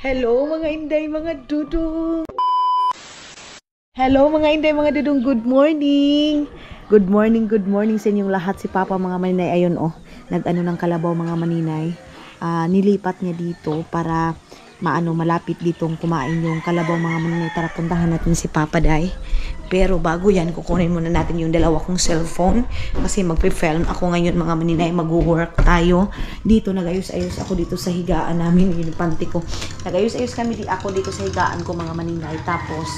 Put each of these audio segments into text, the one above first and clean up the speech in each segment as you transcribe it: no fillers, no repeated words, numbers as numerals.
Hello mga inday, mga dudong. Hello mga inday, mga dudong. Good morning. Good morning sa inyong lahat. Si Papa mga maninay, ayun nag-ano ng kalabaw mga maninay. Nilipat niya dito para malapit ditong kumain yung kalabaw mga maninay. Tara puntahan natin si Papa Day. Pero bago yan, kukunin muna natin yung dalawa kong cellphone kasi magpe-film ako ngayon mga maninay. Mag-work tayo. Dito nagayos-ayos ako dito sa higaan namin, yung panty ko. Nagayos-ayos kami ako dito sa higaan ko mga maninay. Tapos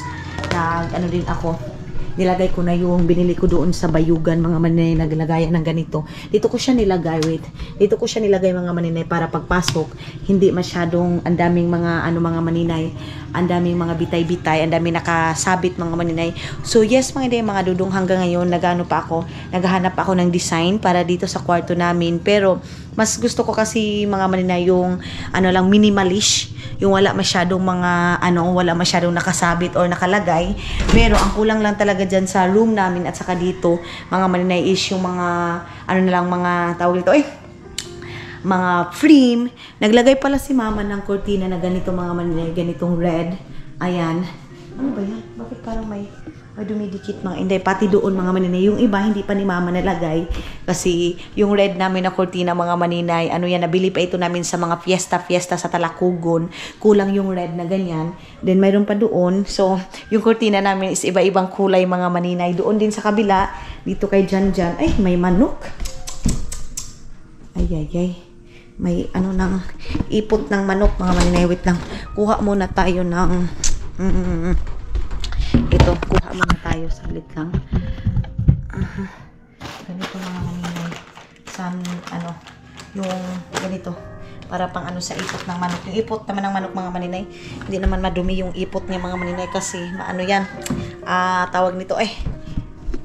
nilagay ko na yung binili ko doon sa Bayugan mga maninay, naglagayan ng ganito. Dito ko siya nilagay, dito ko siya nilagay mga maninay para pagpasok hindi masyadong ang daming mga mga maninay, ang daming mga bitay-bitay, ang daming nakasabit mga maninay. So yes mga maninay, mga dudong, hanggang ngayon naghahanap ako ng design para dito sa kwarto namin. Pero mas gusto ko kasi mga maninay yung lang minimalish, yung wala masyadong nakasabit or nakalagay. Pero ang kulang lang talaga dyan sa room namin at saka dito mga maninay is yung mga mga tawag dito mga frame. Naglagay pala si mama ng cortina na ganito mga maninay, ganitong red. Ayan, ano ba yan? Bakit parang may dumidikit mga inday? Pati doon mga maninay, yung iba hindi pa ni mama nalagay kasi yung red namin na cortina mga maninay, nabili pa ito namin sa mga fiesta sa Talakugon. Kulang yung red na ganyan, then mayroon pa doon. So yung cortina namin is iba-ibang kulay mga maninay. Doon din sa kabila, dito kay Jan, ay may manok, ay may ng ipot ng manok mga maninay. Wait lang, kuha muna tayo ng kuha muna tayo, saglit lang. Ganito mga maninay, yung ganito para pang sa ipot ng manok. Yung ipot naman ng manok mga maninay, hindi naman madumi yung ipot niya mga maninay kasi yan, tawag nito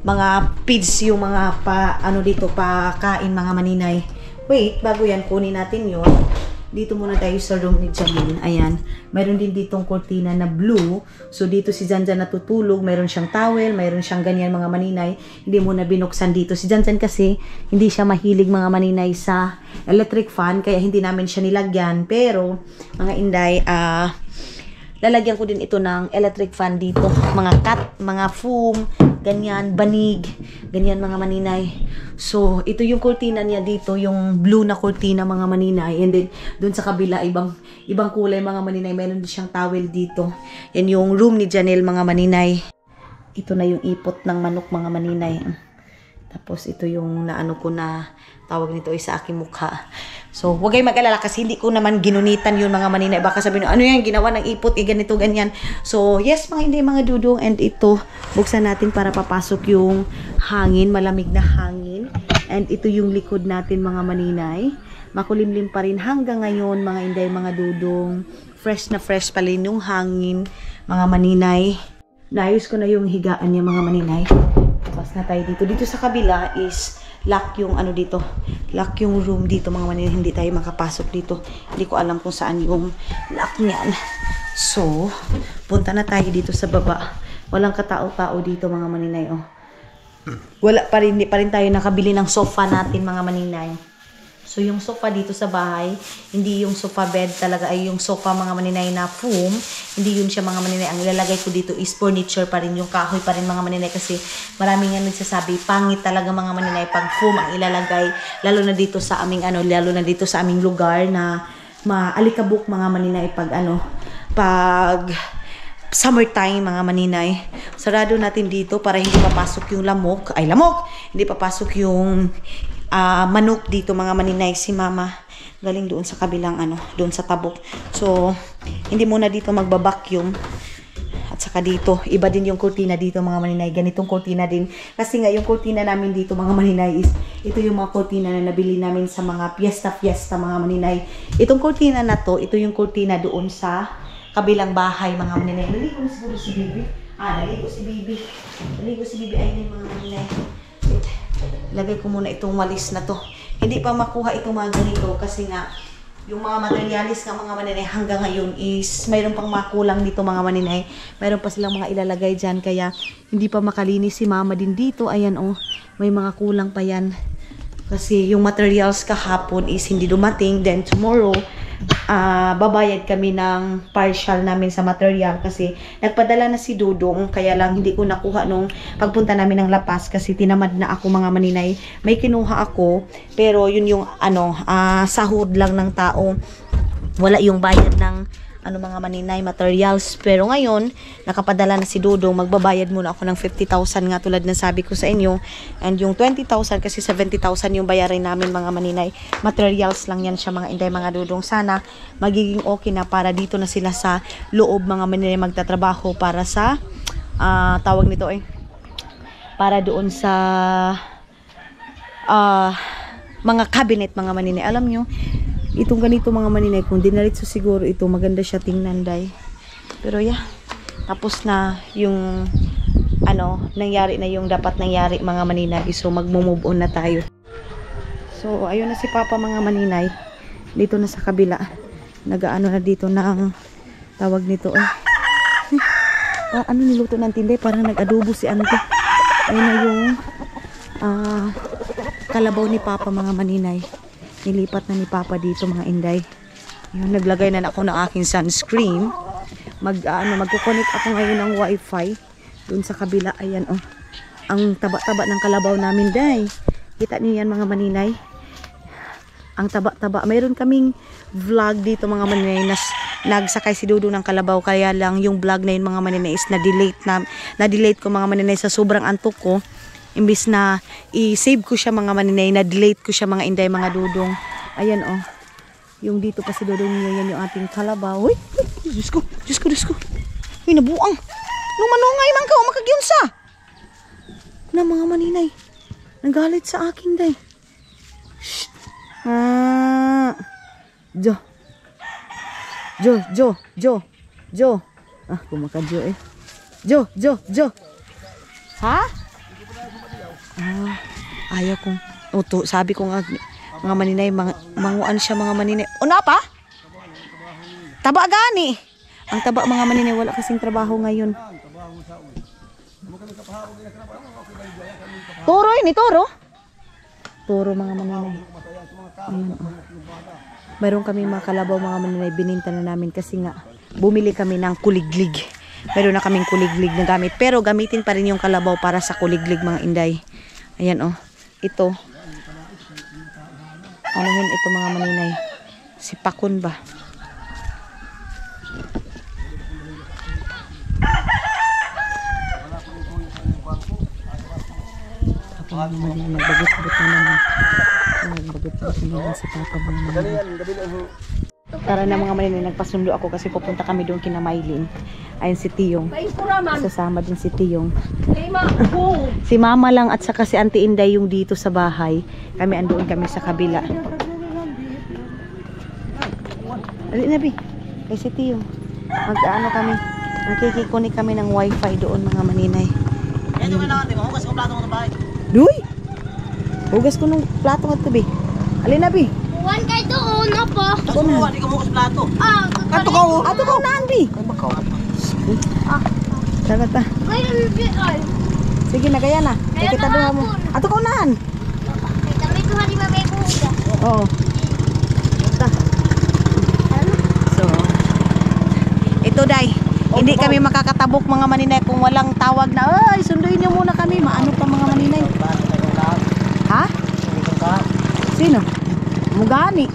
mga feeds, yung mga pakain mga maninay. Wait, bago yan, kunin natin yun. Dito muna tayo sa room ni Janine. Ayan, mayroon din ditong cortina na blue. So dito si Janjan natutulog, mayroon siyang towel, mayroon siyang ganyan mga maninay. Hindi muna binuksan dito. Si Janjan kasi hindi siya mahilig mga maninay sa electric fan, kaya hindi namin siya nilagyan. Pero mga inday, lalagyan ko din ito ng electric fan dito. Mga cat, mga foam, ganyan, banig, ganyan mga maninay. So, ito yung cortina niya dito, yung blue na cortina mga maninay. And then, dun sa kabila, ibang kulay mga maninay. Meron din siyang towel dito. Yan yung room ni Janelle mga maninay. Ito na yung ipot ng manok mga maninay. Tapos, ito yung ko na tawag nito sa aking mukha. So, huwag kayong mag-alala kasi hindi ko naman ginunitan yun mga maninay. Baka sabihin, ano yan, ginawa ng ipot, ganito, ganyan. So, yes mga hindi mga dudong. And ito, buksan natin para papasok yung hangin, malamig na hangin. And ito yung likod natin mga maninay. Makulimlim pa rin hanggang ngayon mga inday, mga dudong. Fresh na fresh pa rin yung hangin mga maninay. Naayos ko na yung higaan niya mga maninay. Tapos na tayo dito. Dito sa kabila is lock yung dito. Lock yung room dito mga maninay. Hindi tayo makapasok dito. Hindi ko alam kung saan yung lock niyan. So, punta na tayo dito sa baba. Walang katao-tao dito mga maninay. Hindi pa rin tayo nakabili ng sofa natin mga maninay. So, yung sofa dito sa bahay, hindi yung sofa bed talaga, ay yung sofa mga maninay na foam. Hindi yun siya mga maninay. Ang ilalagay ko dito is furniture pa rin, yung kahoy pa rin mga maninay. Kasi maraming nga nagsasabi, pangit talaga mga maninay pag foam ang ilalagay. Lalo na dito sa aming lugar na maalikabok mga maninay pag summertime mga maninay. Sarado natin dito para hindi papasok yung lamok. Hindi papasok yung manok dito mga maninay. Si mama galing doon sa kabilang doon sa tabok. So hindi muna dito magbabacuum. At saka dito, iba din yung kurtina dito mga maninay. Ganitong kurtina din. Kasi nga yung kurtina namin dito mga maninay is ito yung mga kurtina na nabili namin sa mga fiesta mga maninay. Itong kurtina na to, ito yung kurtina doon sa kabilang bahay mga maninay. Naligo na siguro si Bibi. Naligo si Bibi. Ayun mga maninay. Lagay ko muna itong walis na to. Hindi pa makuha itong mga ganito kasi nga yung mga materialis ng mga maninay hanggang ngayon is mayroon pang makulang dito mga maninay. Mayroon pa silang mga ilalagay dyan kaya hindi pa makalinis si mama din dito. Ayan may mga kulang pa yan. Kasi yung materials kahapon is hindi dumating. Then tomorrow babayad kami ng partial namin sa material kasi nagpadala na si Dudong, kaya lang hindi ko nakuha nung pagpunta namin ng La Paz kasi tinamad na ako mga maninay. May kinuha ako pero yun yung sahod lang ng tao, wala yung bayad ng mga maninay materials. Pero ngayon nakapadala na si Dudong, magbabayad muna ako ng 50,000 nga tulad na sabi ko sa inyo, and yung 20,000 kasi 70,000 yung bayarin namin mga maninay. Materials lang yan siya mga inday, mga Dudong. Sana magiging okay na para dito na sila sa loob mga maninay magtatrabaho para sa tawag nito para doon sa mga cabinet mga maninay. Alam nyo, itong ganito mga maninay, kung dinaritso siguro ito, maganda siya tingnan, day. Pero yeah, tapos na yung nangyari na yung dapat nangyari mga maninay. So magmo-move on na tayo. So ayun na si Papa mga maninay. Dito na sa kabila. Nagaano na dito ng tawag nito niluto ng tinday, parang nag-adobo si Ante. Ayun na yung kalabaw ni Papa mga maninay. Nilipat na ni Papa dito mga inday. Yun, naglagay na ako ng aking sunscreen. Magko-connect ako ngayon ng wifi doon sa kabila. Ayan ang taba-taba ng kalabaw namin, day. Kita niyo yan mga maninay, ang taba-taba. Mayroon kaming vlog dito mga maninay na nagsakay si Dudu ng kalabaw, kaya lang yung vlog na yun mga maninay is na-delete ko mga maninay sa sobrang antok ko. Imbis na i-save ko siya mga maninay, na-delete ko siya mga inday, mga Dudong. Ayan yung dito pa si Dudong niya, yan yung ating kalabaw. Uy, Diyos ko. Uy, nabuang. Nung manungay man ka, makagyunsa. Na mga maninay, nagalit sa akin, day. Shh. Jo. Kumakadyo Jo. Ha? Ayaw kong sabi ko nga mga maninay, manguan siya mga maninay. Una pa? Taba gani. Ang taba mga maninay, wala kasing trabaho ngayon. Turo ini, turo mga maninay. Mayroon kami mga kalabaw mga maninay, bininta na namin kasi nga bumili kami ng kuliglig. Mayroon na kaming kuliglig na gamit, pero gamitin pa rin yung kalabaw para sa kuliglig mga inday. Ayan ito. Ito mga maninay? Sipakon ba? Nagbagot-bagot na naman. Nagbagot-bagot na naman si Papa mga maninay. Tara na mga maninay, nagpasundo ako kasi pupunta kami doon kina Maylin. Ayun si Tiyong. Sasama din si Tiyong. Si Mama lang at saka si Auntie Inday yung dito sa bahay. Kami andoon kami sa kabila. Dali na bi. Kay si Tiyong. Kami. Nakikikonik kami ng wifi doon mga maninay. Yan yung naman, hugas ko plato ng bahay. Duy! Hugas ko ng plato ng tabi. Alin na bi. Buwan kay doon na po. Ako na. Hindi ka mo plato. Ato ka naan bi. Dagat ta. Sige na kaya na. Kita duha mo. Ato ka naan. Kami duha di ba may buga. Oo. Ta. So, ito day. Hindi kami makakatabok mga maninay kung walang tawag na, ay sunduin niyo muna kami. Maano pa mga maninay? Ha? Sino? Mugani.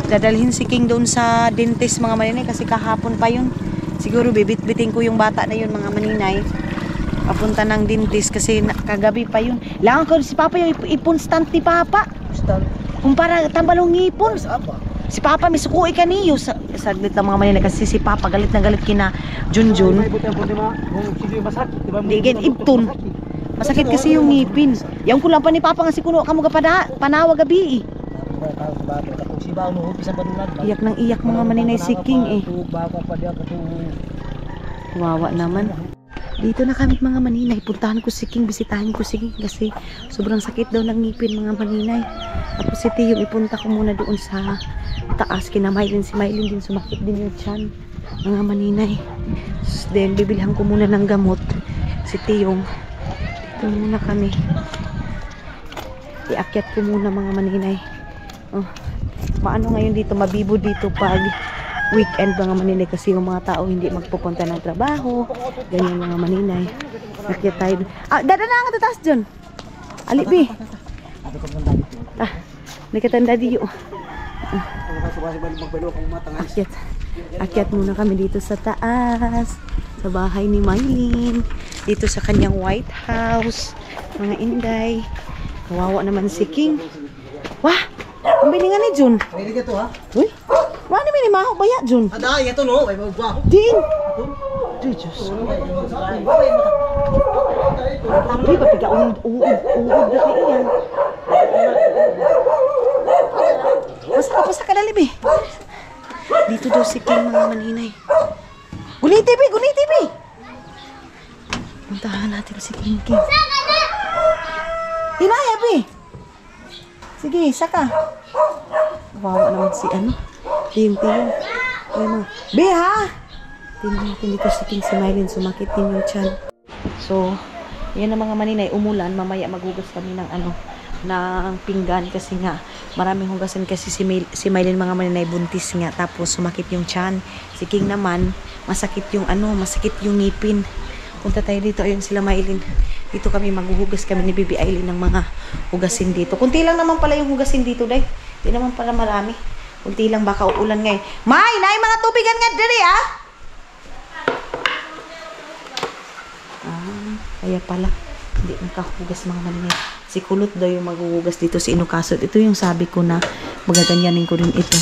Dadalhin si King doon sa dentist mga maninay kasi kahapon pa yun. Siguro bibit-biting ko yung bata na yun mga maninay. Papunta ng dentist kasi kagabi pa yun. Langan ko si Papa yung iponstant ni Papa. Kung para tambalong ngipon. Si Papa may sukuy ka niyo. Saglit lang mga maninay kasi si Papa galit na galit kina Junjun. Digin ibton. Masakit kasi yung ngipin. Yung kulang pa ni Papa nga si kuno kamo panawa gabi. Iyak nang iyak mga maninay si King Wawa naman. Dito na kami mga maninay. Puntahan ko si King, bisitahin ko si King kasi sobrang sakit daw ng ngipin mga maninay. Tapos si Tiyong ipunta ko muna doon sa taas kina Maylin. Si Maylin din sumakit din yung tiyan mga maninay. Then bibilhan ko muna ng gamot si Tiyong. Dito muna kami. Iakyat ko muna mga maninay. maano ngayon dito, mabibo dito pag weekend mga maninay kasi yung mga tao hindi magpupunta ng trabaho. Ganyan mga maninay. Nakita tayo. Dada na ang tatas dyan. Alibi. Nakatanda diyo. Akyat muna kami dito sa taas. Sa bahay ni Mylene. Dito sa kanyang White House. Mga inday. Kawawa naman si King. Wah! Ang bilingan ni Jun. Pwede ka to ha? Uy! Wah ni minimahok ba ya Jun? Ada, ito no, may magwa. Din! Uy, Diyos. Tapi ba piga uud na kayo yan. Pasa ka dali, be. Dito daw si King mga maninay. Guniti, be! Guniti, be! Puntahan natin si King. Hinaya, be! Sige, saka. Wawa naman si ano. Tiyong. Be, ha! Tingnan natin dito si King, si Mylene. Sumakit din yung tiyan. So, yan ang mga maninay. Umulan. Mamaya maghugas kami ng ano, ng pinggan kasi nga maraming hugasan kasi si Mylene mga maninay buntis nga tapos sumakit yung tiyan. Si King naman masakit yung ano, masakit yung ngipin. Punta tayo dito, ayun sila Mylene. Dito kami maghuhugas kami ni Bibi Aileen ng mga hugasin dito. Kunti lang naman pala yung hugasin dito, day. Hindi naman pala marami. Kunti lang baka uulan ngayon. May, naay mga tubigan nga diri ah. Kaya pala hindi nakahugas mga maninay. Si Kulot daw yung maghuhugas dito si Inukasot. Ito yung sabi ko na magaganyanin ko rin ito.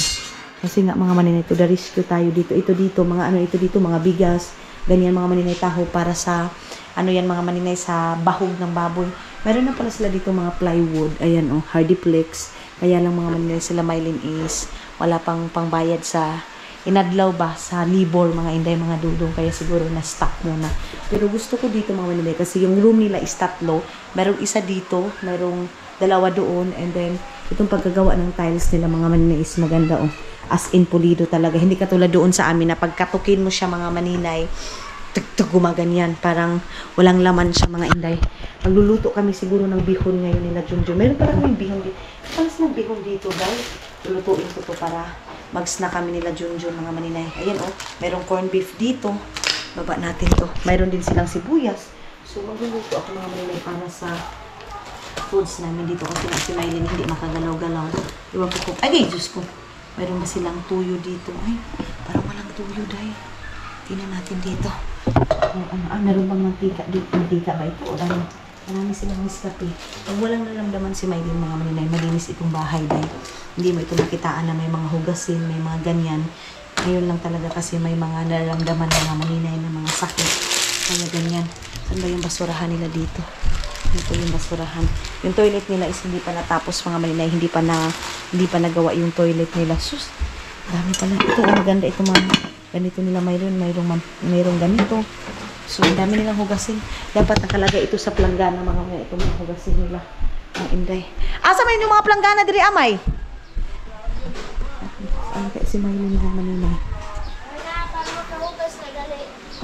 Kasi nga mga maninay, ito the rescue tayo dito. Ito dito, mga ano ito dito, mga bigas. Ganyan mga maninay taho para sa ano yan mga maninay sa bahog ng baboy. Meron na pala sila dito mga plywood. Ayan oh, Hardiplex. Kaya lang mga maninay sila Mylene is wala pang pangbayad sa inadlaw ba sa libor mga inday mga dudong kaya siguro na stop muna. Pero gusto ko dito mga maninay kasi yung room nila is tatlo. Merong isa dito, merong dalawa doon, and then itong pagkagawa ng tiles nila mga maninay is maganda oh. As in pulido talaga. Hindi katulad doon sa amin na pagkatukin mo siya mga maninay, gumaganyan. Parang walang laman siya mga inday. Magluluto kami siguro ng bihon ngayon nila Junjun. Meron pala kami bihon dito. Palas ng bihon dito guys. Lulutuin ko to para mag-snack kami nila Junjun mga maninay. Ayan oh, merong corned beef dito. Baba natin to. Mayroon din silang sibuyas. So magluluto ako mga maninay para sa foods namin dito kasi si Mylene hindi makagalaw-galaw. Iwan ko ay Diyos ko. Mayroon ba silang tuyo dito? Ay, parang walang tuyo dahil. Tingnan natin dito. Meron bang mantika dito? Mantika ba ito? Marami silang miskape. Pag walang naramdaman si Mylene mga maninay, malinis itong bahay dahil. Hindi mo ito nakitaan na may mga hugasin, may mga ganyan. Ngayon lang talaga kasi may mga nararamdaman mga maninay na mga sakit. Kaya ganyan. Saan ba yung basurahan nila dito? Dito yung basurahan. Yung toilet nila is hindi pa natapos mga maninay. Hindi pa nagawa yung toilet nila. Sus, dami pala. Ito maganda ito mga ganito nila mayroong ganito. So, dami nilang hugasin. Dapat nakalagay ito sa planggana mga maninay. Ito mga hugasin nila. Ang inday. Asa man yung mga planggana diri amay? Ano kaya si Mylene mga maninay?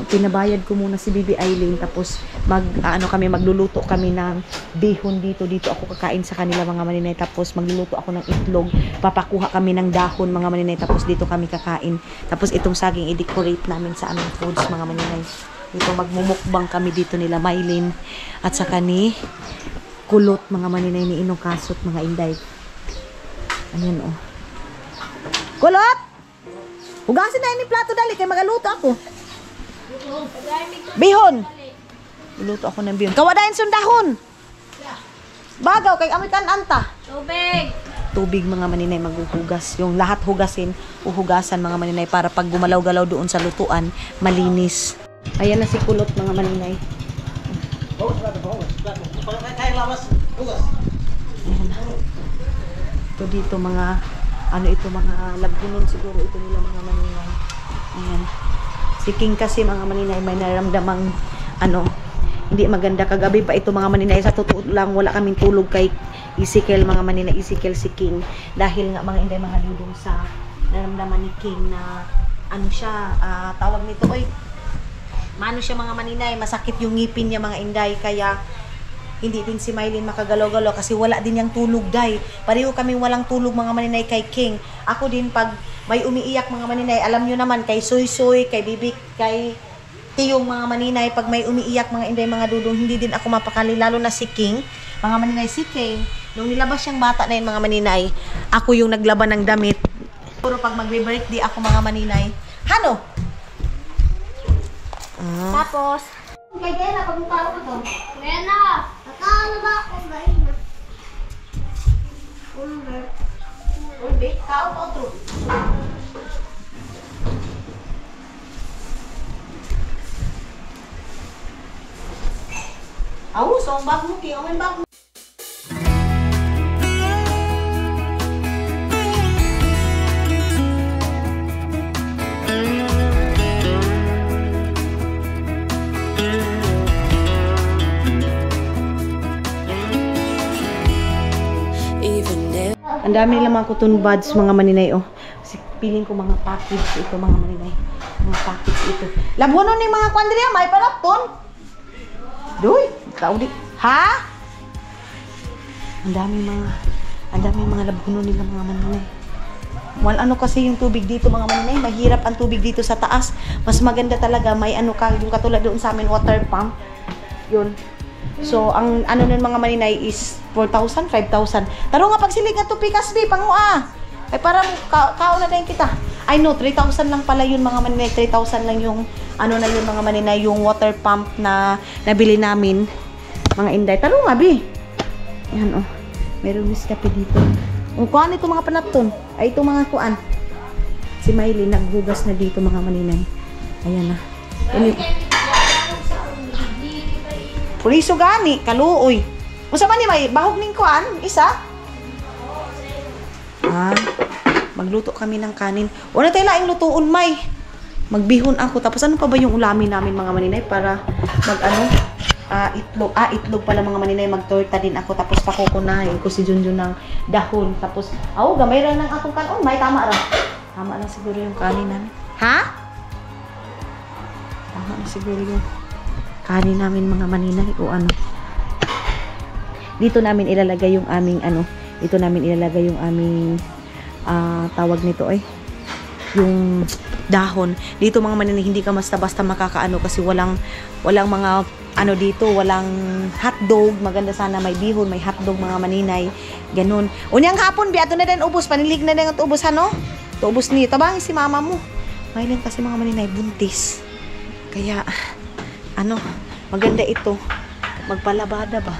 Pinabayad ko muna si Bibi Aileen tapos magluluto kami ng bihon dito ako kakain sa kanila mga maninay tapos magluluto ako ng itlog, papakuha kami ng dahon mga maninay tapos dito kami kakain tapos itong saging i-decorate namin sa aming foods mga maninay. Dito magmumukbang kami dito nila Mylene at saka ni Kulot mga maninay ni Inukasot mga inday. Ayan oh. Kulot! Hugasin na yung plato dali kay magaluto ako. Bihon. Luto ako ng bihon. Kawadayin sundahon. Bagaw kay amitan anta. Tubig mga maninay maghuhugas. Yung lahat hugasin, uhugasan mga maninay para pag gumalaw-galaw doon sa lutuan, malinis. Ayan na si Kulot mga maninay. Ayan na. Ito dito mga mga lagunon siguro ito nila mga maninay. Ayan. Si King kasi mga maninay may nararamdamang hindi maganda kagabi pa ito mga maninay. Sa totoo lang wala kaming tulog kay Ezekiel mga maninay. Ezekiel si King dahil nga mga inday mga dudong sa nararamdaman ni King na tawag nito mano siya mga maninay, masakit yung ngipin niya mga inday kaya hindi din si Mylene makagalaw-galaw kasi wala din yung tulog, day. Pareho kaming walang tulog, mga maninay, kay King. Ako din, pag may umiiyak, mga maninay, alam nyo naman, kay Soy-Soy, kay Bibik, kay Tiyong, mga maninay, pag may umiiyak, mga inday, mga dudong, hindi din ako mapakali, lalo na si King. Mga maninay, si King, nung nilabas siyang bata na yun, mga maninay, ako yung naglaban ng damit. Puro pag magbe-birthday ako, mga maninay. Hano? Tapos, kaya na, pagmukha ko to. Kaya na, nakakala ba ako guys? Ulbe, kao pa otro. Aw, so ang bag mo, King, ang bag mo. Ang dami nila mga cotton buds, mga maninay, oh. Kasi piling ko mga package ito, mga maninay. Mga package ito. Labuanon ni mga kwandriya, may panapton. Doy, tao di. Ha? Ang dami mga labuanon nila, mga maninay. Well, ano kasi yung tubig dito, mga maninay, mahirap ang tubig dito sa taas. Mas maganda talaga, may ano ka, yung katulad doon sa amin, water pump. Yun. So, ang ano nun mga maninay is 4,000, 5,000. Taro nga pagsilig nga to pikas, bi, pangua. Ay parang kauna na yun kita. I know, 3,000 lang pala yun, mga maninay. 3,000 lang yung, ano na yun, mga maninay, yung water pump na nabili namin. Mga inday. Taro nga, bi. Yan, oh. Meron Nescafe dito. O, kuhaan ito mga panapton. Ay, ito mga kuhaan. Si Miley, naghugas na dito, mga maninay. Ayan na. Puliso gani, kaluoy. Usa man ni may bahog ning kuan, isa? Magluto kami ng kanin. Wala tayo laing lutuon, may. Magbihon ako. Tapos ano pa ba yung ulamin namin, mga maninay, para itlog. Itlog pala, mga maninay. Magtorta din ako. Tapos pakukunahin ko si Junjun ng dahon. Tapos, gamay ra ng akong kanon. May tama ra. Tama lang siguro yung kanin namin. Ha? Tama lang siguro yung kanin namin, mga maninay, o ano. Dito namin ilalagay yung aming dito namin ilalagay yung aming tawag nito yung dahon. Dito, mga maninay, hindi ka basta-basta makakaano kasi walang mga dito, walang hotdog. Maganda sana may bihon, may hotdog, mga maninay. Ganun. Unyang hapon, ato na din ubos, panilig na din at ubos, ano? Ubos ni tabang si mama mo. Mahilan kasi, mga maninay, buntis. Kaya maganda ito. Magpalabada ba?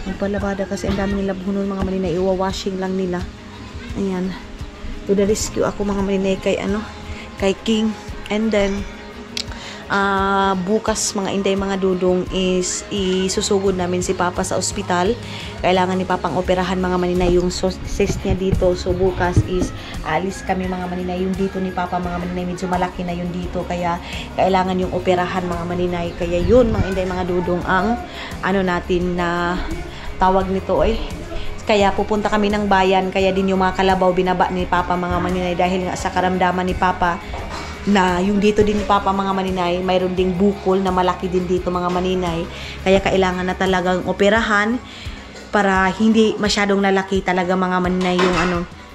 Magpalabada kasi ang dami nila buhunon, mga maninay. Iwa-washing lang nila. Ayan. To the rescue ako, mga maninay, kay King. And then, bukas, mga inday, mga dudong, is isusugod namin si Papa sa ospital. Kailangan ni Papang operahan, mga maninay, yung cyst niya dito. So, bukas is alis kami, mga maninay. Yung dito ni Papa, mga maninay, medyo malaki na yung dito. Kaya, kailangan yung operahan, mga maninay. Kaya yun, mga inday, mga dudong, ang natin na tawag nito, kaya pupunta kami ng bayan. Kaya din yung mga kalabaw binaba ni Papa, mga maninay, dahil nga sa karamdaman ni Papa na yung dito din ni Papa, mga maninay, mayroon ding bukol na malaki din dito, mga maninay. Kaya kailangan na talagang operahan para hindi masyadong lalaki talaga, mga maninay,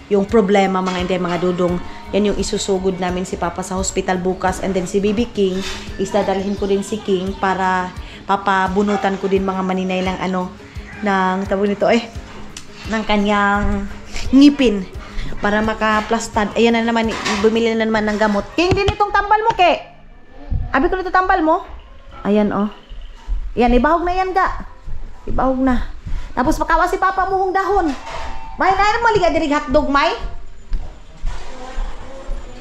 yung problema, mga inday, mga dudong. Yan yung isusugod namin si Papa sa hospital bukas. And then si Baby King, dadalhin ko din si King para papabunutan ko din, mga maninay, ng ng tawag nito, ng kanyang ngipin para maka-plastad. Ayan na naman, bumili na naman ng gamot. King, din itong tambal mo, ke. Abi ko nito tambal mo. Ayan, oh. Yan, ibahog na yan, ga. Ibahog na. Tapos makawa si Papa muhong dahon. May, na maliga dirig hotdog, may?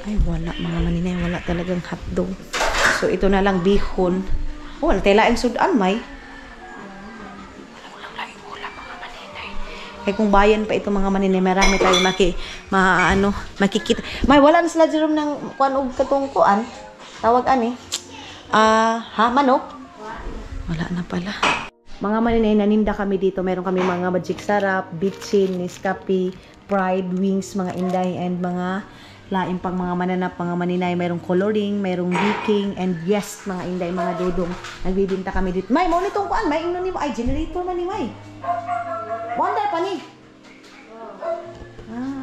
Ay, wala, mga maninay. Wala talagang hotdog. So, ito na lang, bihon. Wala, telaing sudan, may. Kaya kung bayan pa ito, mga maninay, marami tayo makikita. May wala na sila Jerome ng kuan katong kuan. Tawag manok? Wala na pala. Mga maninay, naninda kami dito. Meron kami mga magic sarap, bitchin, Nescafe, Pride, wings, mga inday, and mga lain pang mga mananap, mga maninay, mayroong coloring, mayroong baking, and yes, mga inday, mga dudong, nagbibinta kami dito. May, mo nitong kuan, may ino ni ay, generator man ni May. Wonder pa ni.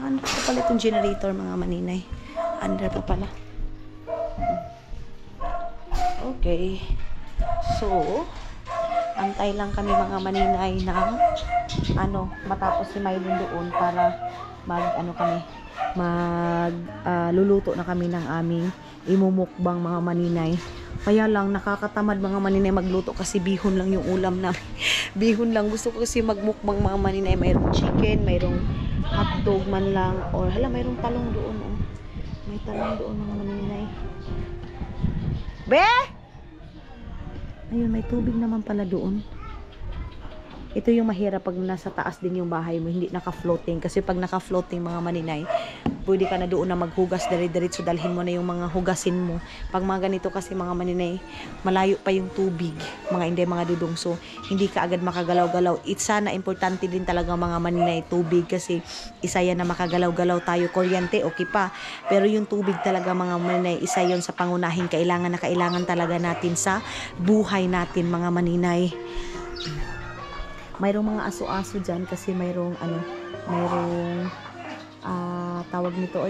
Ano pa pala itong generator, mga maninay? Under pa pala. Okay. So, antay lang kami mga maninay na matapos si Mylene doon para luluto na kami ng aming imumukbang, mga maninay. Kaya lang nakakatamad mga maninay magluto kasi bihon lang yung ulam na. Bihon lang, gusto ko kasi magmukbang mga maninay. Mayroong chicken, mayroong hotdog man lang, or mayroong talong doon. Oh. May talong doon mga maninay. Be! Ayun, may tubig naman pala doon. Ito yung mahirap pag nasa taas din yung bahay mo, hindi naka-floating. Kasi pag naka-floating mga maninay, pwede ka na doon na maghugas, dire-diretso dalhin mo na yung mga hugasin mo. Pag mga ganito kasi mga maninay, malayo pa yung tubig, mga inday, mga dudong. So, hindi ka agad makagalaw-galaw. It's na importante din talaga mga maninay, tubig. Kasi isa yan na makagalaw-galaw tayo. Kuryente, okay pa. Pero yung tubig talaga mga maninay, isa yon sa pangunahing kailangan na kailangan talaga natin sa buhay natin mga maninay. Mayroong mga aso-aso dyan kasi mayroong tawag nito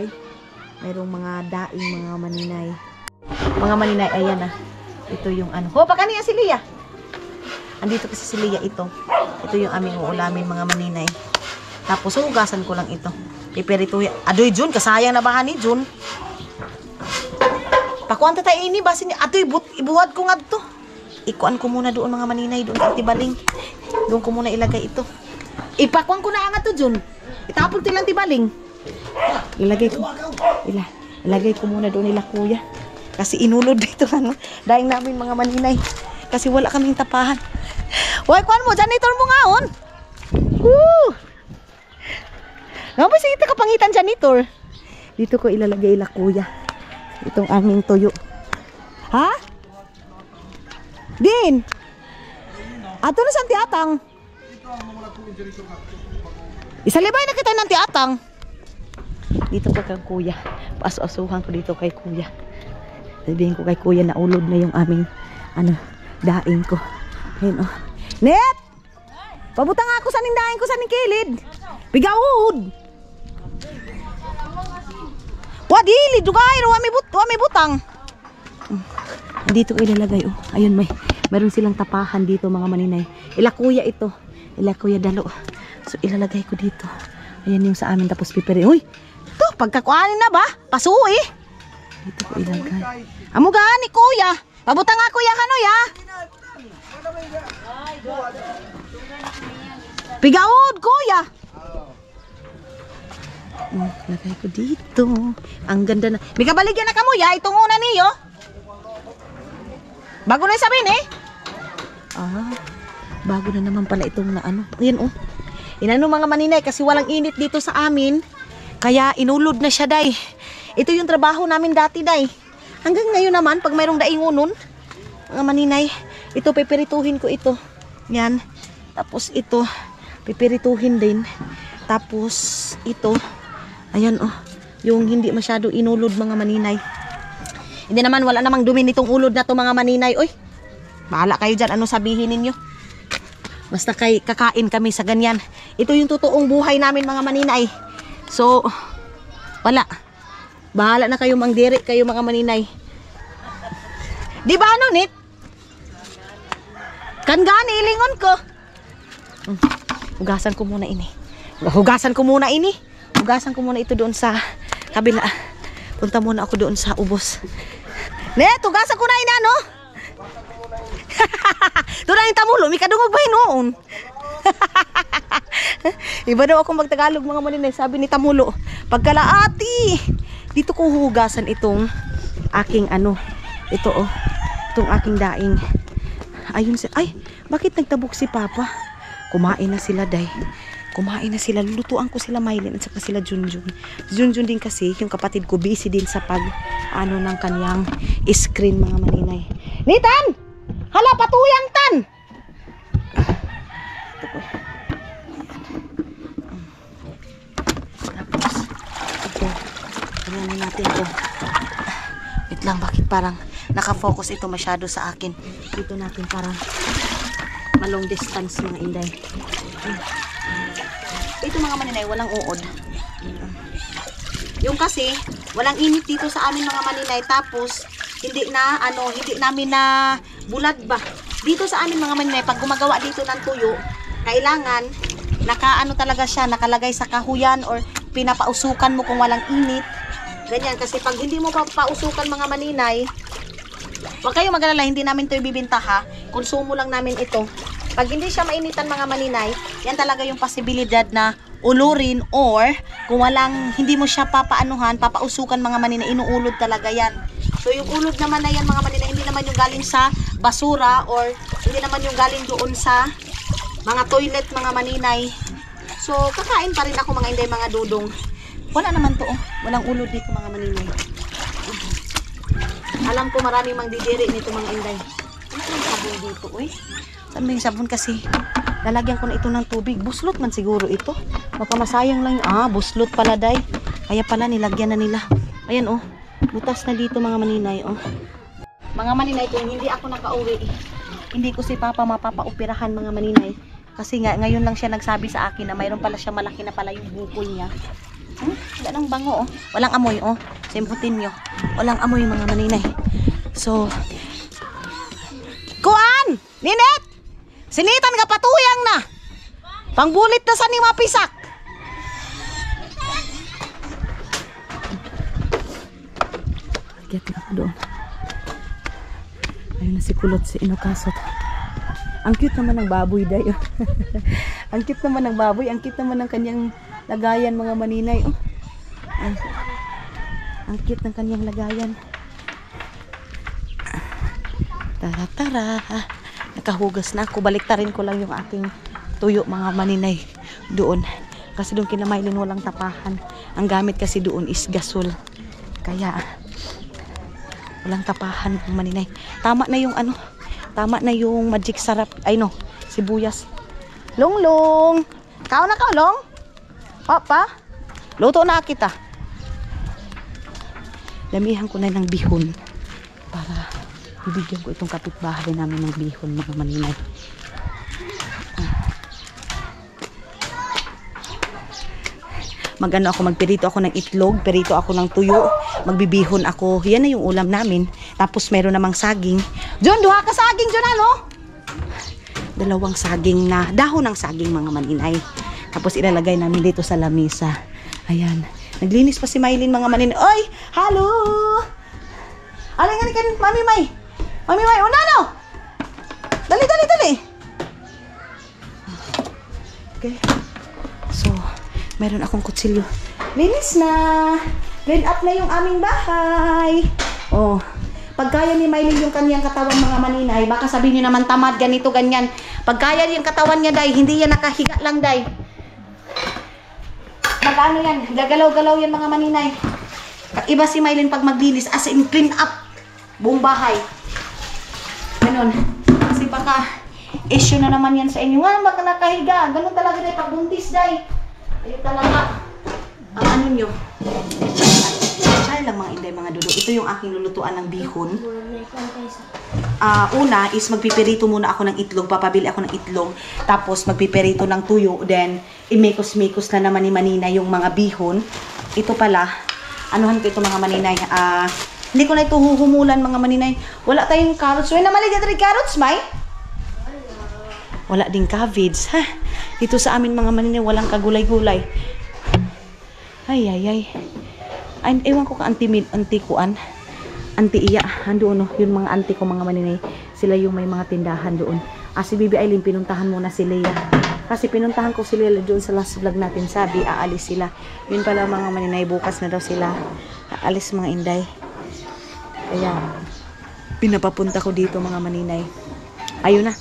mayroong mga daing mga maninay. Mga maninay, ayan na. Ito yung baka niya si Lia. Andito kasi si Lia ito. Ito yung aming uulamin mga maninay. Tapos hugasan ko lang ito. Piperito. Adoy Jun, kasayang na bahan ni Jun. Pakuanta tayo ini, basin niya. Adoy, ibuhat ko nga ito. Ikuan ko muna doon mga maninay, doon sa tibaling. Doon ko muna ilagay ito. Ipakuan ko na nga ito, Jun. Itapon ito lang tibaling. Ilagay ko muna doon nila kuya. Kasi inulod dito daing namin mga maninay. Kasi wala kaming tapahan. Hoy, kuan mo, janitor mo nga on. Woo! Ngapos ito kapangitan janitor. Dito ko ilalagay ila kuya. Itong aming tuyo. Ha? Din. Ato na sa tiatang. Isalibay na kita ng tiatang. Dito ko kay kuya. Paso-asuhan ko dito kay kuya. Sabihin ko kay kuya na ulod na yung aming daing ko. Ayun oh. Net! Pabutang ako sa ning daing ko sa ning kilid. Bigawod. Wadili dugay ro may butang. Dito ko ilalagay oh. Ayun mayroon silang tapahan dito mga maninay. Ila kuya ito. Ila kuya dalo. So ilalagay ko dito. Ayan yung sa amin tapos piperin. Uy! Ito pagkakuanin na ba? Pasuwi. Dito ko ilagay. Amo gani kuya. Pabutang nga kuya kanoy ha. Pigaod kuya. Lagay ko dito. Ang ganda na. May kabaligyan na kamuya. Itong una niyo. Bago na sabihin bago na naman pala itong Ayan oh. Inano mga maninay kasi walang init dito sa amin. Kaya inulod na siya day. Ito yung trabaho namin dati day. Hanggang ngayon naman pag mayroong daingunon. Mga maninay. Ito pipirituhin ko ito. Yan. Tapos ito. Pipirituhin din. Tapos ito. Ayan oh. Yung hindi masyado inulod mga maninay. Hindi naman, wala namang dumi nitong ulod na to mga maninay. Uy, bahala kayo dyan. Ano sabihin ninyo? Basta kakain kami sa ganyan. Ito yung totoong buhay namin mga maninay. So, wala. Bahala na kayo mangdiri kayo mga maninay. Di ba Nit? Kangani, ilingon ko. Hugasan ko muna ini. Hugasan ko muna ito doon sa kabila. Punta muna ako doon sa ubos. Net, tugasan ko na ina, no? Doon na yung tamulo. May kadungog ba noon? Iba daw akong magtagalog mga maninay. Sabi ni tamulo, pagkalaati. Dito ko hugasan itong aking ito oh. Itong aking daing. Ayun siya. Ay, bakit nagtabok si Papa? Kumain na sila, day. Kumain na sila. Lulutuan ko sila Mylene at saka sila Junjun. Junjun din kasi, yung kapatid ko, busy din sa ng kanyang screen mga maninay. Nitan! Hala, patuyang tan! Ito ko. Tapos, ito. Ganyan natin to. Wait lang, bakit parang nakafocus ito masyado sa akin. Dito natin parang malong distance mga inday. Ito mga maninay, walang uod. Yung kasi, walang init dito sa amin mga maninay. Tapos, hindi namin na bulad ba. Dito sa amin mga maninay, pag gumagawa dito ng tuyo, kailangan, talaga siya, nakalagay sa kahuyan or pinapausukan mo kung walang init. Ganyan, kasi pag hindi mo pausukan mga maninay, huwag kayong mag-alala, hindi namin ito ibibinta ha. Konsumo lang namin ito. Pag hindi siya mainitan mga maninay, yan talaga yung posibilidad na ulurin or kung hindi mo siya papausukan mga maninay, inuulod talaga yan. So yung ulod naman na yan mga maninay, hindi naman yung galing sa basura or hindi naman yung galing doon sa mga toilet mga maninay. So kakain pa rin ako mga inday mga dudong. Wala naman to oh. Walang ulod dito mga maninay. Alam ko maraming mangdidiri nito mga inday. Ano yung sabon dito oy? Saan ba yung sabon kasi? Lalagyan ko na ito ng tubig. Buslot man siguro ito. Baka masayang lang. Buslot pala day. Kaya pala nilagyan na nila. Ayan oh. Butas na dito mga maninay oh. Mga maninay, kung hindi ako nakauwi, hindi ko si Papa mapapaoperahan mga maninay. Kasi ngayon lang siya nagsabi sa akin na mayroon pala siya malaki na pala yung bukol niya. Wala nang bango oh. Walang amoy oh. Simputin nyo. Walang amoy mga maninay. So, Kuan! Ninet! Sinitan ka patuyang na! Pangbulit na sa ni mapisak! Get na ako doon. Ayun na si Kulot, si Inokasot. Ang cute naman ng baboy dayo. Ang cute naman ng baboy. Ang cute naman ng kanyang lagayan mga maninay. Oh. Ang cute ng kanyang lagayan. Tara tara. Nakahugas na ako. Baliktarin ko lang yung aking tuyo mga maninay doon. Kasi doon kina Mylene walang tapahan. Ang gamit kasi doon is gasol. Kaya walang tapahan mga maninay. Tama na yung tama na yung magic sarap. Ay no, sibuyas. Longlong. Kao na kao long? Papa. Luto na kita. Damihan ko na ng bihon para ibigyan ko itong kapitbahay namin ng bihon mga maninay. Magpirito ako ng itlog, pirito ako ng tuyo, magbibihon ako. Yan na yung ulam namin. Tapos meron namang saging. John, duha ka saging, John, ano? Dalawang saging na, dahon ng saging mga maninay. Tapos ilalagay namin dito sa lamesa. Ayan. Naglinis pa si Mylene mga maninay. Oy! Hello! Alay nga ni kan, Mami May! Mami May, una no! Dali, dali, dali! Okay. So, meron akong kutsilyo. Linis na! Clean up na yung aming bahay. Oh, pagkaya ni Mylene yung kanyang katawan mga maninay, baka sabihin nyo naman tamad, ganito, ganyan. Pagkaya yung katawan niya, day, hindi yan nakahiga lang, day. Magano yan, gagalaw-galaw yan mga maninay. Iba si Mylene pag maglinis, as in clean up buong bahay. Ganun. Kasi baka issue na naman yan sa inyo. Nga, baka nakahiga. Ganun talaga, day, pag buntis, day. Ayun talaga ang ano nyo. Ay lang mga inday, mga dudo. Ito yung aking lulutuan ng bihon. Una is magpipirito muna ako ng itlog. Papabili ako ng itlog. Tapos magpipirito ng tuyo. Then imekos-mekos na naman ni Manina yung mga bihon. Ito pala, anuhan ko ito mga maninay. Hindi ko na ito huhumulan mga maninay. Wala tayong carrots. Wala na maligat rin carrots, May? Wala din cabbage. Ha? Dito sa amin mga maninay, walang kagulay-gulay. Ay, ay, ay. Ewan ko ka anti-kuan. Anti-iya. Andoon, no? Yung mga anti ko mga maninay. Sila yung may mga tindahan doon. Si Bibi Aileen, pinuntahan muna si Leia. Kasi pinuntahan ko si Leia doon sa last vlog natin. Sabi, aalis sila. Yun pala mga maninay, bukas na daw sila. Aalis mga inday. Kaya, pinapapunta ko dito mga maninay. Ayun na.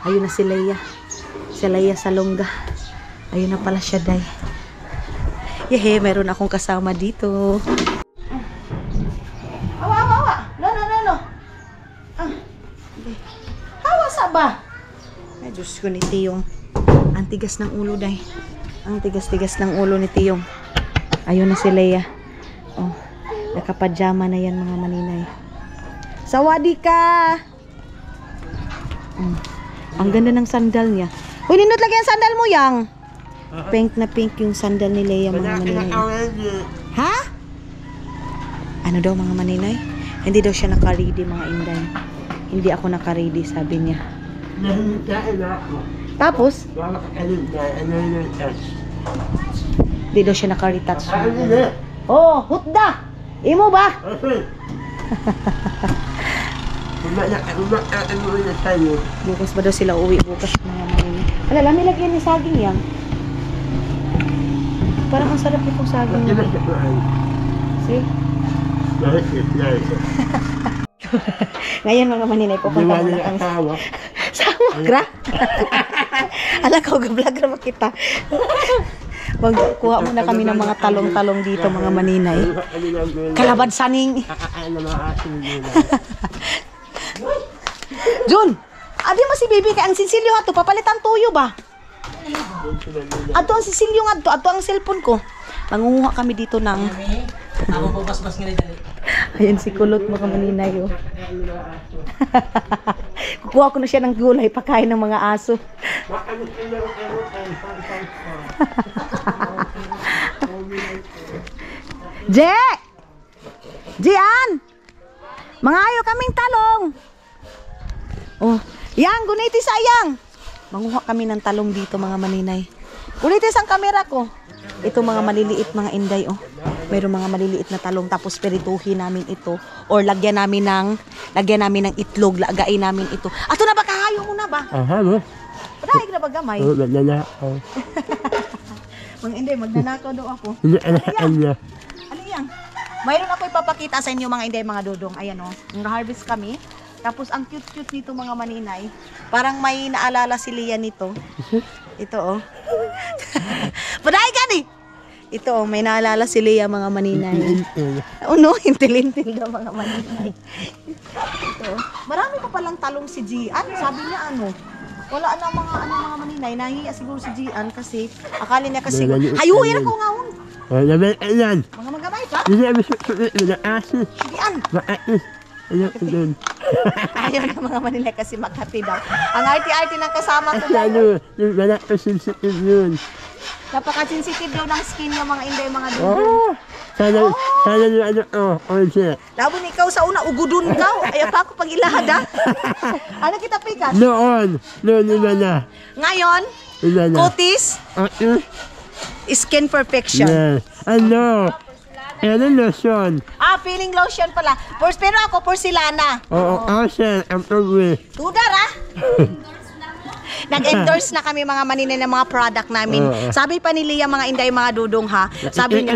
Ayun na si Leia. Si Leia Salonga. Ayun na pala siya, day. Yehe, meron akong kasama dito. Awa, awa, awa. No, no, no, no. Awa sa ba? Ay, Diyos ko ni Tiyong. Ang tigas ng ulo, day. Ang tigas-tigas ng ulo ni Tiyong. Ayun na si Leia. Nakapajama na yan mga maninay. Sawadi ka! Ang ganda ng sandal niya. Uy, nindot lagi ang sandal mo yang. Pink na pink yung sandal ni Leia mga maninay. Ha? Ano daw mga maninay? Hindi daw siya naka-ready mga inday. Hindi ako naka-ready sabi niya. Tapos? Hindi daw siya naka-retouch. Oh, hutda! Imo ba? Bukas ba daw sila uwi bukas mga maninay? Wala, lami lagyan ni saging yan. Parang ang sarap itong saging. See? Ngayon mga maninay, pupunta muna kami. Sawagra? Ala ka, vlogger mo kita. Magkuha muna kami ng mga talong-talong dito mga maninay. Kalabad saning. Jun! Adi mo si baby kay ang sinsilyo ato, papalitan tuyo ba? Ato ang sinsilyo nga ato ang cellphone ko. Mangunguha kami dito ng ayan si Kulot mga maninay oh. Kukuha ko na siya ng gulay pakain ng mga aso. Je! Jian! Mangayo kaming talong. Oh, yang guniti sayang. Manguha kami ng talong dito mga maninay. Gunitis ang kamera ko. Ito mga maliliit mga inday oh. Mayroong mga maliliit na talong tapos perituhin namin ito or lagyan namin ng itlog, lagain namin ito. Ato na ba kahayo mo na ba? Aha, no. Padaig na ba gamay? Oo, magnanakaw. Mga inday, magnanakaw daw ako. Ano? Ano yan? Mayroon ako ipapakita sa inyo mga inday, mga dodong. Ayan o, harvest kami. Tapos ang cute-cute nito mga maninay. Parang may naalala si Lia nito. Ito o. Padaig ka ni! Ito o, may naalala si Lia mga maninay. Oh no, hintil-hintil daw mga maninay. Ito o. Marami pa palang talong si Gian. Sabi niya ano, wala na mga maninay. Nahiya siguro si Gian kasi akala niya kasi hayuin ako ngaon. Mga magamay pa? Gian. Ayaw na mga maninay kasi makati daw. Ang arty-arty ng kasama ko daw. Napaka-sensitive daw ng skin ng mga inday mga dudong. Sana yung siya. Labo ni ikaw sa una, ugudun ka. Ayaw pa ako pag ilahad ha. Ano kita pikas? Noon iba na. Ngayon, Iba na. kutis, skin perfection. Yes. Ano? Ano lotion? Peeling lotion pala. Pero ako, porcelana. Oo, siya. Ang pagwi. Tudar ha? Nag-endorse na kami mga maninay ng mga product namin. Sabi pa ni Lia mga inday mga dudong ha. Sabi niya,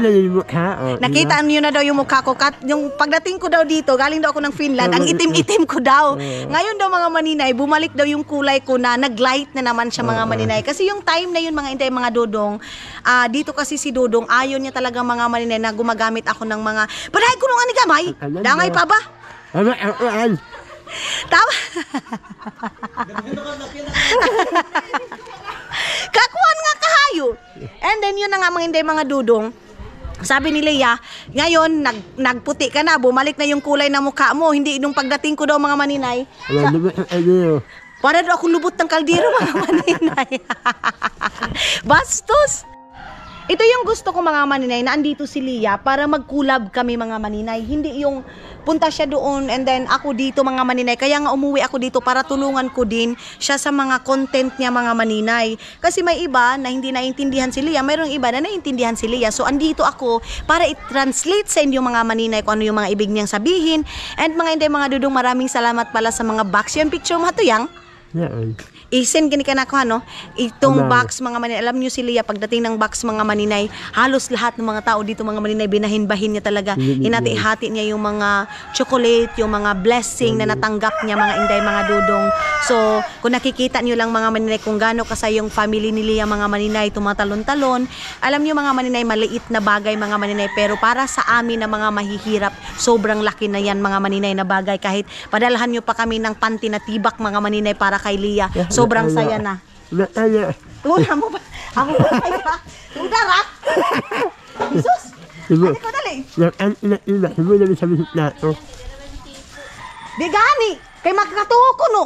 nakita niyo na daw yung mukha ko. Yung pagdating ko daw dito, galing daw ako ng Finland, ang itim-itim ko daw. Ngayon daw mga maninay, bumalik daw yung kulay ko na nag-light na naman siya mga maninay. Kasi yung time na yun mga inday mga dudong, dito kasi si Dudong, ayaw niya talaga mga maninay na gumagamit ako ng mga, padahay ko nung anigamay? Dangay pa ba? Tama. Kakuan nga kahayo. And then yun na nga mga inday mga dudong. Sabi ni Leia, ngayon nagputi ka na, bumalik na yung kulay ng mukha mo. Hindi nung pagdating ko daw mga maninay. Para daw akong lubot ng kaldero mga maninay. Bastos. Ito yung gusto ko mga maninay na andito si Lia para mag-collab kami mga maninay. Hindi yung punta siya doon and then ako dito mga maninay. Kaya nga umuwi ako dito para tulungan ko din siya sa mga content niya mga maninay. Kasi may iba na hindi naiintindihan si Lia, mayroong iba na naiintindihan si Lia. So andito ako para i-translate sa inyo mga maninay kung ano yung mga ibig niyang sabihin. And mga hindi mga dudong, maraming salamat pala sa mga box. Yung picture mo ito yang? Isin gani ka na ko ano, itong box mga maninay. Alam nyo si Lia, pagdating ng box mga maninay, halos lahat ng mga tao dito mga maninay, binahin-bahin niya talaga. Hinati-hati niya yung mga chocolate, yung mga blessing na natanggap niya mga inday, mga dudong. So, kung nakikita nyo lang mga maninay kung gaano kasi yung family ni Lia mga maninay, tumatalon-talon. Alam nyo mga maninay, maliit na bagay mga maninay, pero para sa amin na mga mahihirap, sobrang laki na yan mga maninay na bagay. Kahit padalahan nyo pa kami ng panty na tibak mga maninay para kay Lia. Sobrang saya na. Tuna mo ba? Ako ba kaya? Tudar ha? Jesus! Sibu. Ate ko, dali. Ina. Sibu na sa bisit na to. Di gani. Kay magkatuho ko, no?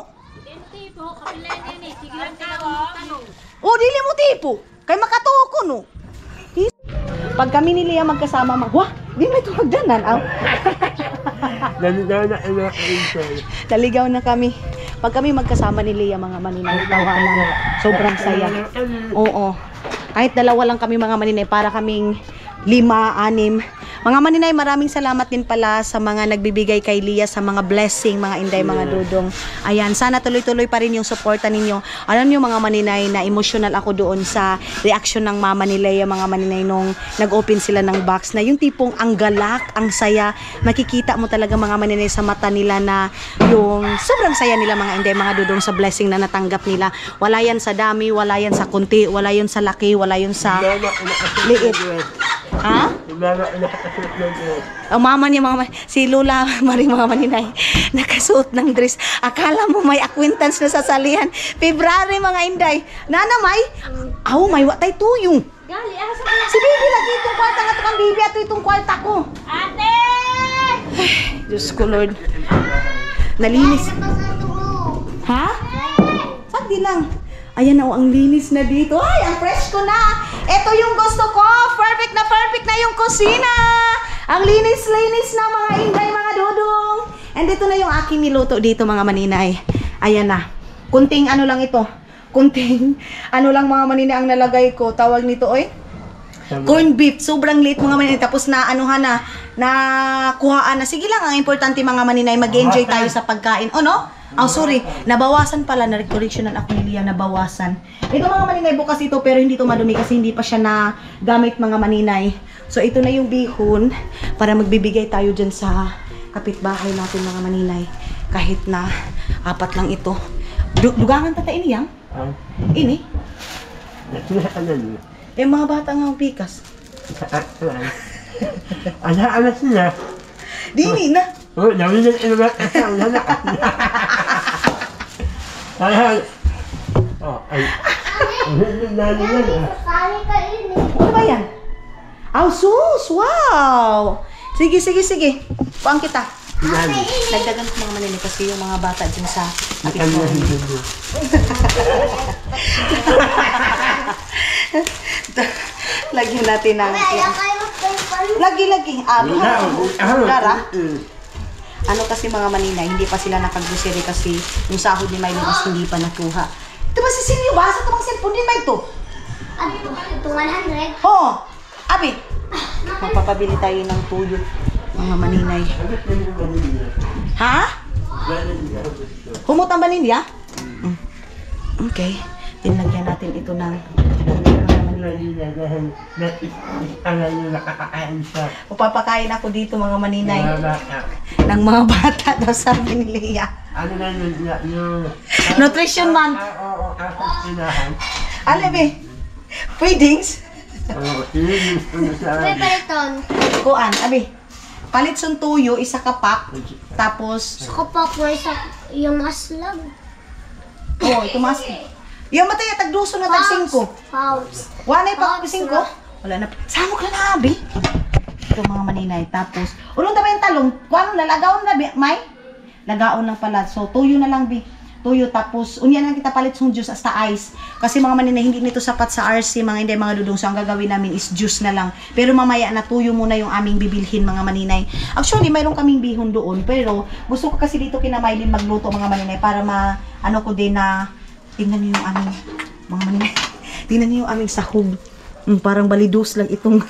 O, dili mo tipo. Kay makatuho ko, no? Pag kami ni Leah magkasama, wah, di may tuhagdanan, aw. Naligaw na ina inside. Naligaw na kami. Pag kami magkasama ni Leah, mga maninay, tawanan. Sobrang saya. Oo. Kahit dalawa lang kami mga maninay, para kaming 5, 6. Mga maninay, maraming salamat din pala sa mga nagbibigay kay Leah sa mga blessing, mga inday, mga dudong. Ayan, sana tuloy-tuloy pa rin yung suporta ninyo. Alam niyo mga maninay, na emotional ako doon sa reaction ng mama ni Leah, mga maninay, nung nag-open sila ng box, na yung tipong ang galak, ang saya. Makikita mo talaga mga maninay sa mata nila na yung sobrang saya nila mga inday, mga dudong, sa blessing na natanggap nila. Wala yan sa dami, wala yan sa kunti, wala yan sa laki, wala yan sa liit. Ha? Ang mama niya, si Lola Maring, mga maninay, nakasuot ng dress. Akala mo may acquaintance na sa salihan. February, mga inday. Nana, may? May watay tuyong. Gali, asa Si Bibi lagi itong kwarta nga ito kang Bibi. Ato itong kwarta ko. Ate! Diyos ko, Lord. Nalinis. Ha? Sagdi lang. Ayan na, ang linis na dito. Ay, ang fresh ko na. Ito yung gusto ko. Perfect na yung kusina. Ang linis-linis na mga inday, mga dudong. And dito na yung aking niluto dito, mga maninay. Ayan na. Kunting ano lang ito. Kunting ano lang, mga maninay, ang nalagay ko. Tawag nito, oy. Corn beef. Sobrang late, mga maninay. Tapos na, anuhan na, kuhaan na. Sige lang, ang importante, mga maninay, mag-enjoy tayo sa pagkain. Oh, no? Oh, sorry. Nabawasan pala. Na-correctionan ako ni Leah. Nabawasan. Ito, mga maninay, bukas ito, pero hindi ito madumi kasi hindi pa siya na gamit, mga maninay. So, ito na yung bihon para magbibigay tayo dyan sa kapitbahay natin, mga maninay. Kahit na 4 lang ito. Dugangan tata ini, yang? Ini? Eh, mga bata nga ang pikas. Anak sila. Dini na. Oh, dami na inulat kasi ang lalak. Ay. Sali ka ini. Ano ba yan? Sus! Wow! Sige. Puang kita. Nagdagan ko, mga maninay, kasi yung mga bata dyan sa kapitbahay. Lagyan natin ng... Lagi. Dara? Ano kasi, mga maninay, hindi pa sila nakag-grocery kasi yung sahod ni Mylene is hindi pa nakuha. Ito ba si Silvio ba? Sa tumang cellphone din ba ito? Ito 100. Oo! Abi! Magpapabili tayo ng tuyo, mga maninay. Ha? Humutang ba ninyo? Okay. Tinlagyan natin ito ng... Papapakain ako dito, mga maninay. Ng mga bata daw, sabi ni Leah. Ano na yung... Nutrition month. Alebe, feedings. May paliton. Kuan, abi. Palit sun tuyo, isa ka pack. Tapos, Saka pa po yung maslag. ito mas. Yung matay tagduso na tag 5. Pouch. Wanay pa 5. Wala na. Samo ka na, abi. Ito, mga maninay. Tapos, ulong tama yung talong. Kuan, lalagaon na, may? Lagaon lang pala. So, tuyo na lang, bi. Tuyo, tapos unyan lang kita palit yung juice hasta ice. Kasi mga maninay, hindi nito sapat sa RC, mga hindi, mga dudong. So, ang gagawin namin is juice na lang. Pero mamaya na tuyo muna yung aming bibilhin, mga maninay. Actually, mayroon kaming bihon doon. Pero, gusto ko kasi dito kina Mylene magluto, mga maninay, para ano ko din na, tingnan niyo yung aming, mga maninay, tingnan niyo yung aming sahog. Parang balidus lang itong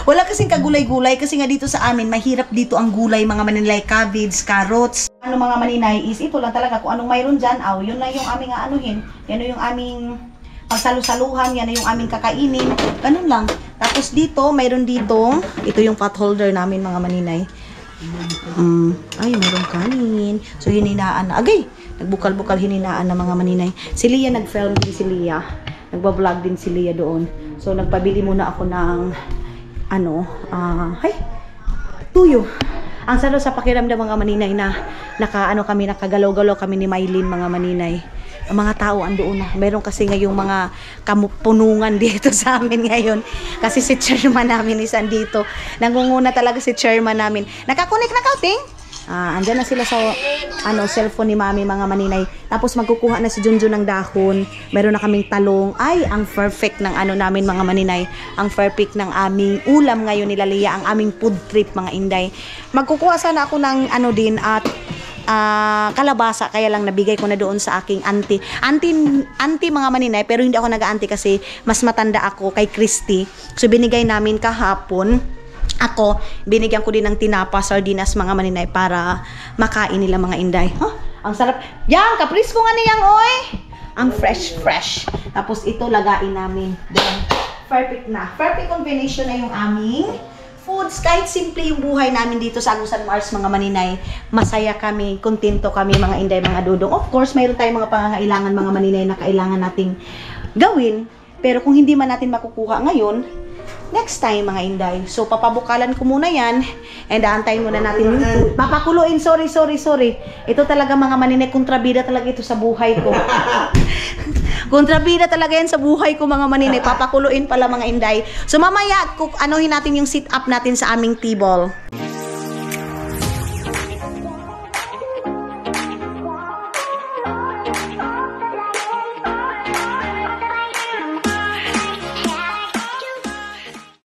wala kasing kagulay-gulay kasi nga dito sa amin mahirap dito ang gulay, mga maninay, cabbage, carrots. Ano, mga maninay, is ito lang talaga kung anong mayroon dyan, yun na yung aming aanuhin, yan na yung aming pagsalu-saluhan, yan na yung aming kakainin, ganun lang. Tapos dito, mayroon dito, ito yung pot holder namin, mga maninay. Ay, mayroong kanin. So hininaan na, agay, nagbukal-bukal hininaan na, mga maninay. Si Leah, nag-film din si Leah. Nagbablog din si Leah doon. So, nagpabili muna ako ng tuyo. Ang sarap sa pakiramdam, mga maninay, na nakagalaw-galaw kami ni Mylene, mga maninay. ang mga tao andoon na. Meron kasi ngayong mga kamupunungan dito sa amin ngayon. Kasi si chairman namin is andito. Nangunguna talaga si chairman namin. Nakakunik na Kauting? Andyan na sila sa cellphone ni Mami mga maninay. Tapos magkukuha na si Junjun ng dahon. Meron na kaming talong. Ay, ang perfect ng namin mga maninay. Ang perfect ng aming ulam ngayon nila Lia, ang aming food trip mga inday. Magkukuha sana ako ng din at kalabasa, kaya lang nabigay ko na doon sa aking auntie mga maninay, pero hindi ako nag-auntie kasi mas matanda ako kay Christy. So binigay namin kahapon. Ako, binigyan ko din ng tinapa, sardinas mga maninay para makain nila mga inday. Ang sarap. Yang, kapris ko nga niyang oy. Ang fresh. Tapos ito lagain namin. Then, perfect na. Perfect combination na yung aming foods. Kahit simple yung buhay namin dito sa Agusan Mars mga maninay. Masaya kami, kontento kami mga inday, mga dudong. Of course, mayroon tayong mga pangangailangan mga maninay na kailangan nating gawin. Pero kung hindi man natin makukuha ngayon, next time mga inday. So papabukalan ko muna yan and aantayin muna natin yung papakuluin. Sorry. Ito talaga mga maninay, kontrabida talaga ito sa buhay ko. Kontrabida talaga yan sa buhay ko mga maninay. Papakuluin pala mga inday. So mamaya anuhin natin yung sit up natin sa aming table.